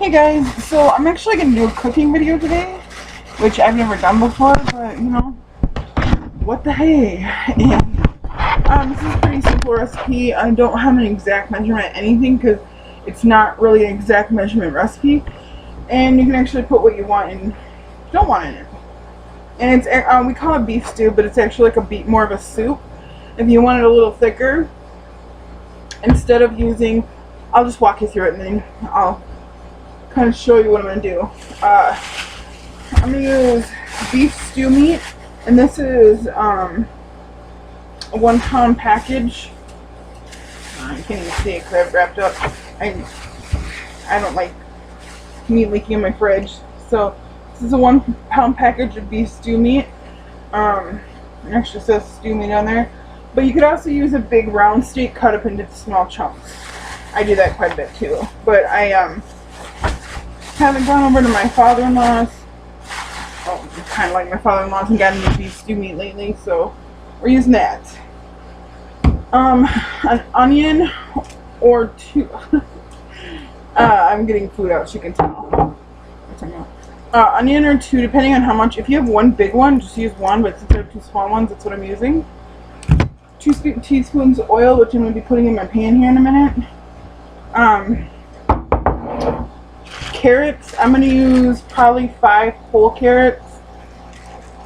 Hey guys, so I'm actually going to do a cooking video today, which I've never done before, but you know, what the hey. And this is a pretty simple recipe. I don't have an exact measurement anything because it's not really an exact measurement recipe, and you can actually put what you want and don't want in it. And it's we call it beef stew, but it's actually like more of a soup. If you want it a little thicker, instead of using, I'll just walk you through it and then I'll kind of show you what I'm going to do. I'm going to use beef stew meat, and this is a 1 pound package. You can't even see it because I have it wrapped up. I don't like meat leaking in my fridge. So this is a 1 pound package of beef stew meat. It actually says stew meat on there. But you could also use a big round steak cut up into small chunks. I do that quite a bit too. But I haven't gone over to my father-in-law's. Oh, kind of like my father-in-law's and gotten me beef stew meat lately, so we're using that. An onion or two. I'm getting food out, so you can tell. Onion or two, depending on how much. If you have one big one, just use one, but since I have 2 small ones, that's what I'm using. 2 teaspoons of oil, which I'm going to be putting in my pan here in a minute. Carrots, I'm going to use probably 5 whole carrots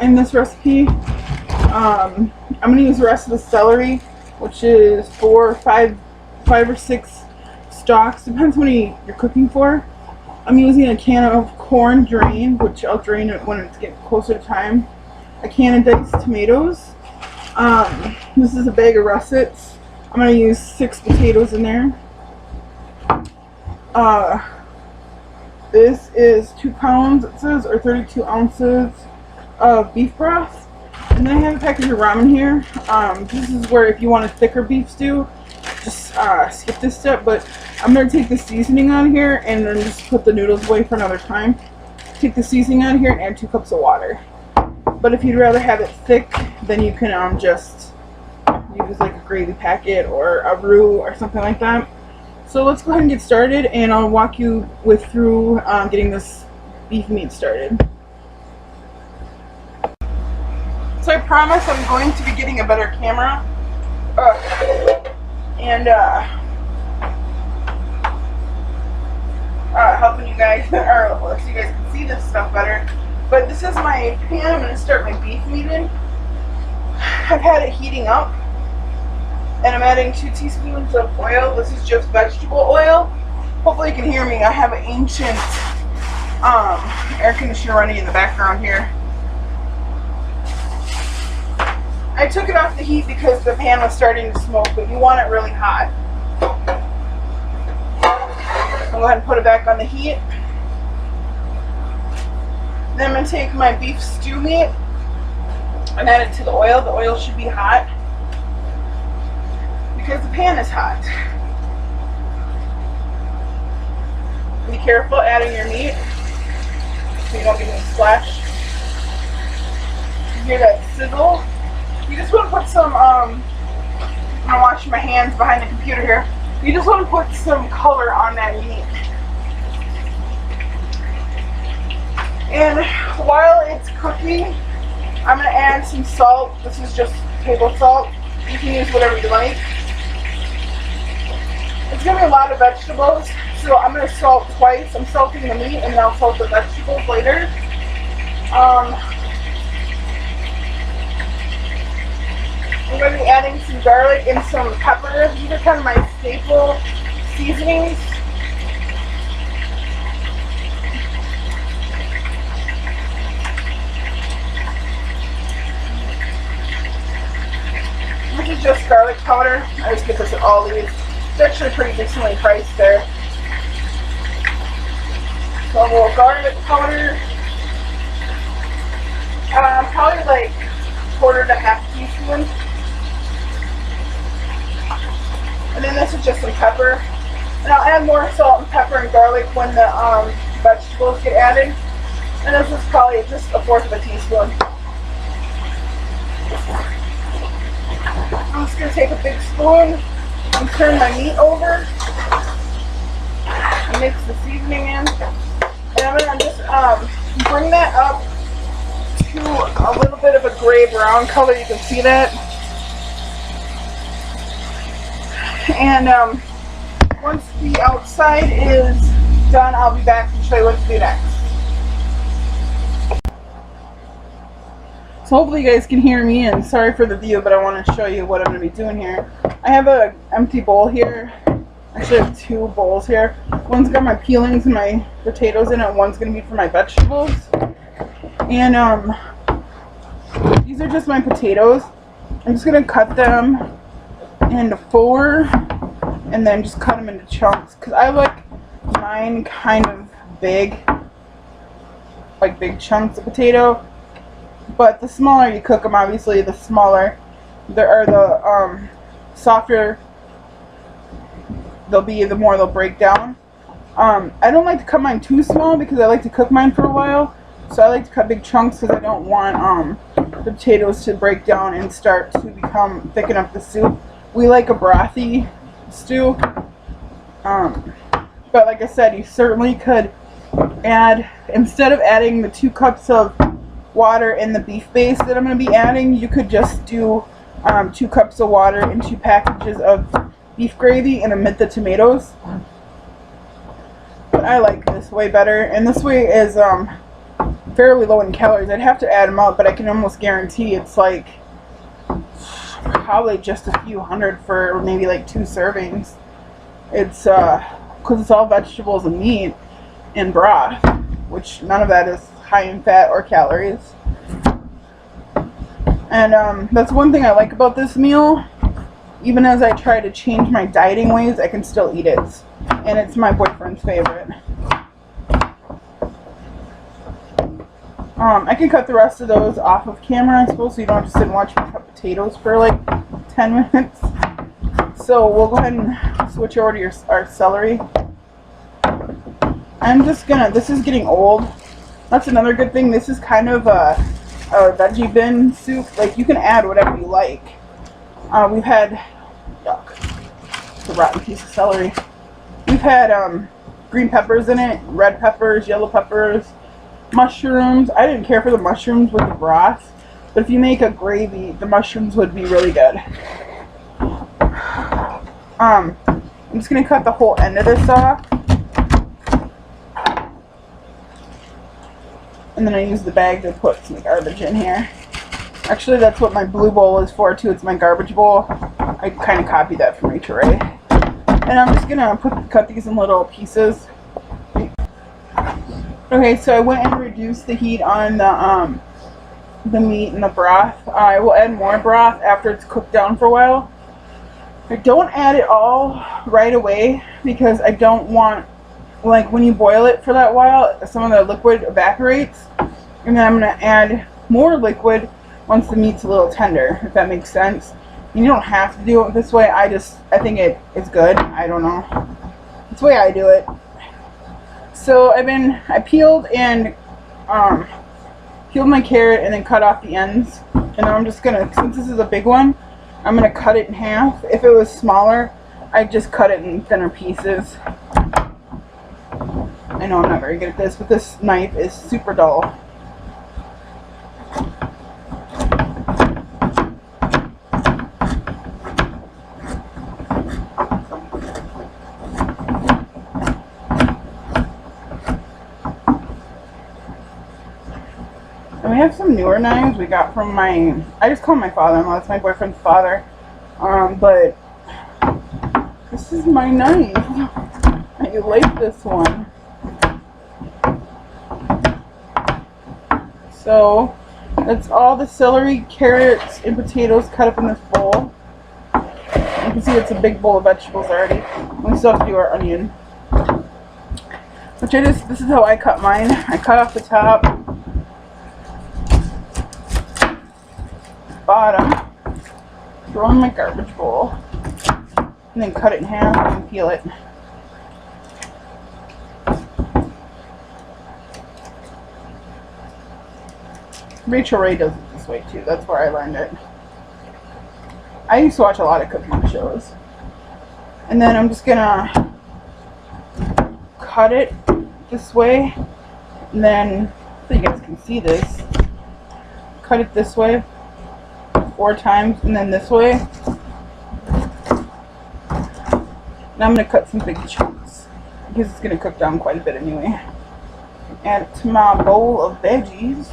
in this recipe. I'm going to use the rest of the celery, which is 5 or 6 stalks, depends how many you're cooking for. I'm using a can of corn drained, which I'll drain it when it's getting closer to time. A can of diced tomatoes. This is a bag of russets. I'm going to use 6 potatoes in there. This is 2 pounds, it says, or 32 ounces of beef broth. And then I have a package of ramen here. This is where if you want a thicker beef stew, just skip this step. But I'm going to take the seasoning out of here and then just put the noodles away for another time. Take the seasoning out of here and add 2 cups of water. But if you'd rather have it thick, then you can just use like a gravy packet or a roux or something like that. So let's go ahead and get started, and I'll walk you through getting this beef meat started. So I promise I'm going to be getting a better camera and helping you guys, or so you guys can see this stuff better. But this is my pan. I'm going to start my beef meat in. I've had it heating up, and I'm adding 2 teaspoons of oil. This is just vegetable oil. Hopefully you can hear me. I have an ancient air conditioner running in the background here. I took it off the heat because the pan was starting to smoke, but you want it really hot. I'll go ahead and put it back on the heat. Then I'm going to take my beef stew meat and add it to the oil. The oil should be hot because the pan is hot. Be careful adding your meat so you don't get any splash. You hear that sizzle? You just want to put some, I'm washing my hands behind the computer here. You just want to put some color on that meat. And while it's cooking, I'm going to add some salt. This is just table salt. You can use whatever you like. It's going to be a lot of vegetables, so I'm going to salt twice. I'm salting the meat and then I'll salt the vegetables later. I'm going to be adding some garlic and some pepper. These are kind of my staple seasonings. This is just garlic powder. I just get this at Aldi's. It's actually pretty decently priced there. So a little garlic powder. Probably like 1/4 to 1/2 teaspoon. And then this is just some pepper. And I'll add more salt and pepper and garlic when the vegetables get added. And this is probably just 1/4 teaspoon. I'm just going to take a big spoon and turn my meat over. And mix the seasoning in. And I'm gonna just bring that up to a little bit of a gray brown color. You can see that. And once the outside is done, I'll be back to show you what to do next. So hopefully you guys can hear me, and sorry for the view, but I want to show you what I'm going to be doing here. I have an empty bowl here. Actually, I have two bowls here. One's got my peelings and my potatoes in it, and one's going to be for my vegetables. And these are just my potatoes. I'm just going to cut them into four and then just cut them into chunks, because I like mine kind of big, like big chunks of potato. But the smaller you cook them, obviously, the smaller the softer they'll be, the more they'll break down. I don't like to cut mine too small because I like to cook mine for a while. So I like to cut big chunks because I don't want the potatoes to break down and start to become thick enough the soup. We like a brothy stew. But like I said, you certainly could add, instead of adding the 2 cups of water in the beef base that I'm going to be adding, you could just do 2 cups of water and 2 packages of beef gravy and omit the tomatoes. But I like this way better, and this way is fairly low in calories. I'd have to add them up, but I can almost guarantee it's like probably just a few hundred for maybe like 2 servings. It's because it's all vegetables and meat and broth, which none of that is high in fat or calories. And that's one thing I like about this meal. Even as I try to change my dieting ways, I can still eat it. And it's my boyfriend's favorite. I can cut the rest of those off of camera, I suppose, so you don't have to sit and watch me cut potatoes for like 10 minutes. So we'll go ahead and switch over to our celery. I'm just gonna, this is getting old. That's another good thing. This is kind of a veggie bin soup. Like, you can add whatever you like. We've had, yuck, it's a rotten piece of celery. We've had green peppers in it, red peppers, yellow peppers, mushrooms. I didn't care for the mushrooms with the broth, but if you make a gravy, the mushrooms would be really good. I'm just going to cut the whole end of this off. And then I use the bag to put some garbage in here. Actually, that's what my blue bowl is for too. It's my garbage bowl. I kind of copied that from Rachel Ray. And I'm just gonna cut these in little pieces. Okay, so I went and reduced the heat on the meat and the broth. I will add more broth after it's cooked down for a while. I don't add it all right away because I don't want, like, when you boil it for that while, some of the liquid evaporates, and then I'm going to add more liquid once the meat's a little tender, if that makes sense. And you don't have to do it this way. I think it is good. I don't know. It's the way I do it. So I peeled and peeled my carrot and then cut off the ends. And now I'm just gonna, since this is a big one, I'm gonna cut it in half. If it was smaller, I'd just cut it in thinner pieces. I know I'm not very good at this, but this knife is super dull. And we have some newer knives we got from I just call him my father-in-law, it's my boyfriend's father. But this is my knife. I like this one. So that's all the celery, carrots, and potatoes cut up in this bowl. You can see it's a big bowl of vegetables already. We still have to do our onion. Which this is how I cut mine. I cut off the top, bottom, throw in my garbage bowl, and then cut it in half and peel it. Rachel Ray does it this way too. That's where I learned it. I used to watch a lot of cooking shows. And then I'm just gonna cut it this way, and then, so you guys can see this, cut it this way 4 times, and then this way. Now I'm going to cut some big chunks, because it's going to cook down quite a bit anyway. Add it to my bowl of veggies.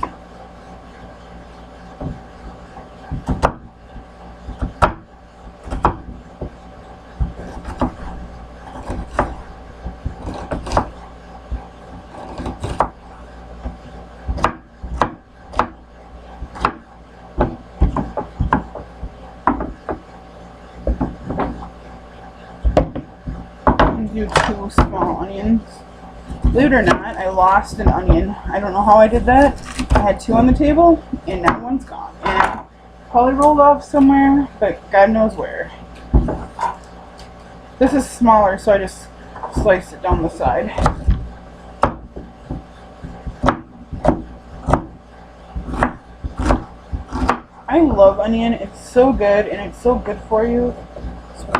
Do 2 small onions. Believe it or not, I lost an onion. I don't know how I did that. I had 2 on the table, and now 1's gone. And probably rolled off somewhere, but God knows where. This is smaller, so I just sliced it down the side. I love onion. It's so good, and it's so good for you.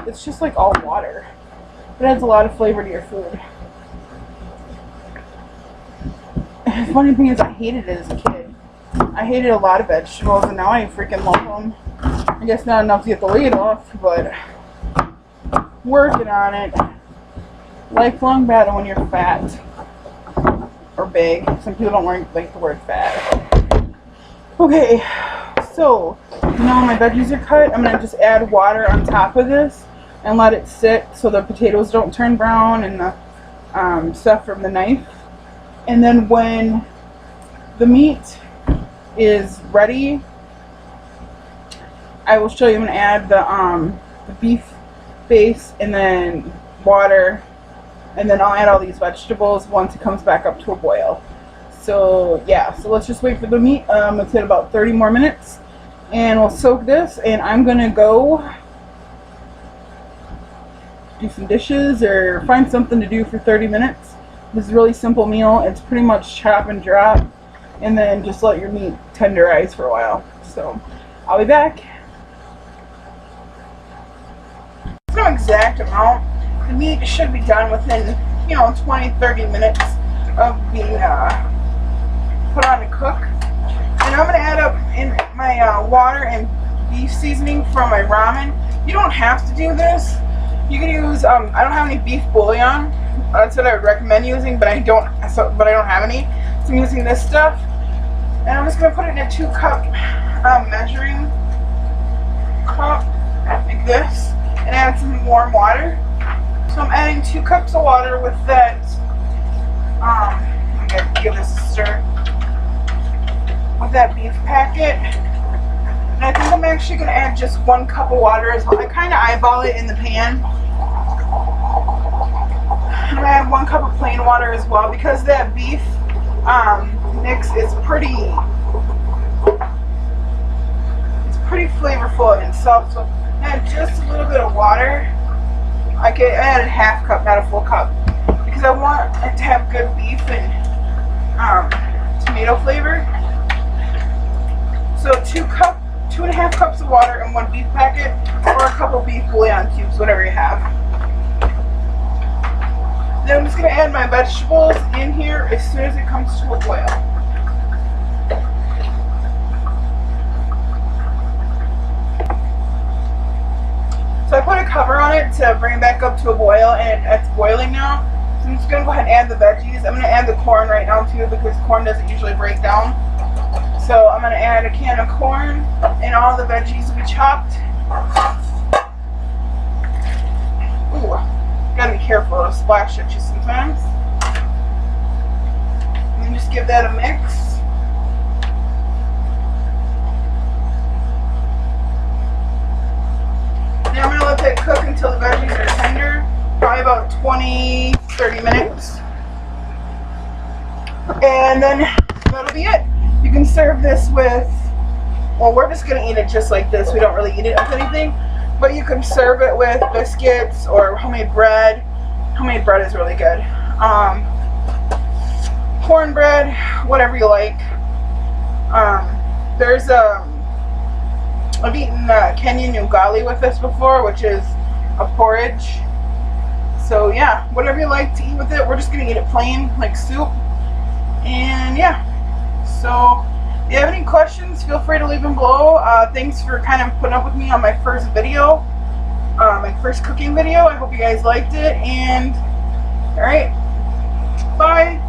It's just like all water. It adds a lot of flavor to your food. The funny thing is, I hated it as a kid. I hated a lot of vegetables, and now I freaking love them. I guess not enough to get the weight off, but working on it. Lifelong battle when you're fat or big. Some people don't like the word fat. Okay, so now my veggies are cut. I'm gonna just add water on top of this and let it sit so the potatoes don't turn brown and the stuff from the knife. And then when the meat is ready, I will show you. I'm going to add the beef base and then water, and then I'll add all these vegetables once it comes back up to a boil. So yeah, so let's just wait for the meat. Let's hit about 30 more minutes and we'll soak this, and I'm going to go do some dishes or find something to do for 30 minutes. This is a really simple meal. It's pretty much chop and drop, and then just let your meat tenderize for a while. So I'll be back. There's no exact amount. The meat should be done within 20-30 minutes of being put on to cook. And I'm going to add up in my water and beef seasoning from my ramen. You don't have to do this. You can use, I don't have any beef bullion. That's what I would recommend using, but I don't have any. So I'm using this stuff. And I'm just going to put it in a 2-cup measuring cup, like this, and add some warm water. So I'm adding 2 cups of water with that, I'm going to give this a stir, with that beef packet. And I think I'm actually going to add just 1 cup of water as well. I kind of eyeball it in the pan. I'm going to add 1 cup of plain water as well, because that beef mix is pretty flavorful and soft. So add just a little bit of water. I added a half cup, not a full cup, because I want it to have good beef and tomato flavor. So 2.5 cups of water and 1 beef packet, or a couple beef bouillon cubes, whatever you have. Then I'm just going to add my vegetables in here as soon as it comes to a boil. So I put a cover on it to bring it back up to a boil, and it's boiling now. So I'm just going to go ahead and add the veggies. I'm going to add the corn right now too, because corn doesn't usually break down. So I'm going to add a can of corn, and all the veggies will be chopped. Ooh, gotta be careful, it'll splash at you sometimes. And then just give that a mix. Now I'm going to let that cook until the veggies are tender, probably about 20-30 minutes. And then that'll be it. You can serve this with, well, we're just going to eat it just like this. We don't really eat it with anything. But you can serve it with biscuits or homemade bread. Homemade bread is really good. Cornbread, whatever you like. I've eaten Kenyan ugali with this before, which is a porridge. So yeah, whatever you like to eat with it, we're just gonna eat it plain, like soup. And yeah, so if you have any questions, feel free to leave them below. Thanks for kind of putting up with me on my first video, my first cooking video. I hope you guys liked it, and alright, bye.